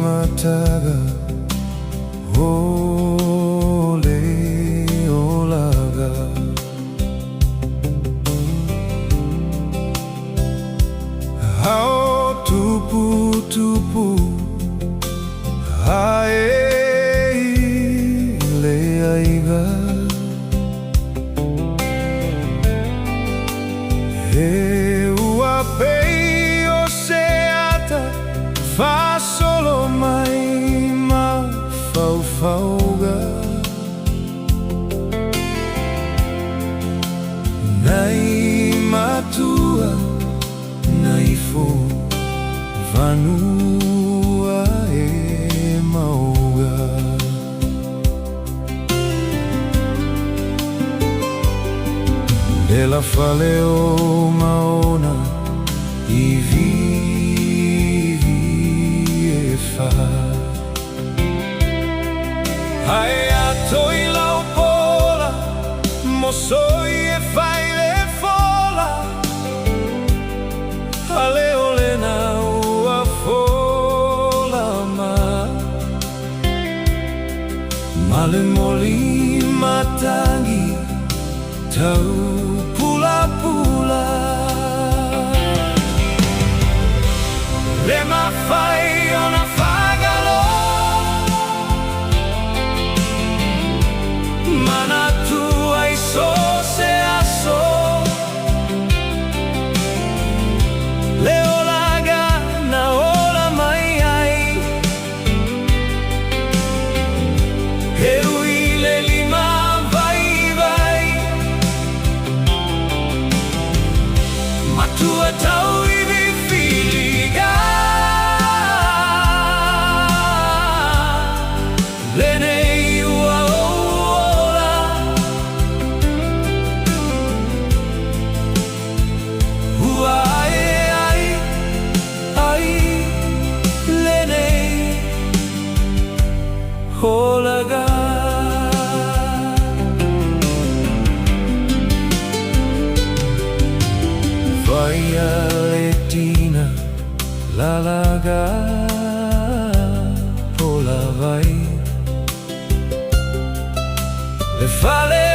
Mataga ole olaga hao tupu tupu hae leaiga he uapei o seata Faasoo mai ma faufauga nai matua nai fo vanua e mauga de la fale o maona I Hai atoi lau pola, mosoi e fai le fola. Ale olena ua fola ma. Male moli matagi, tau pulapula. Le mafai ona fagalo. Mana tua I so se aso le olaga na ola mai ai Heu le lima vai vai Matua tau I vi filiga Lene olaga vai aletina lalaga ola vai le fale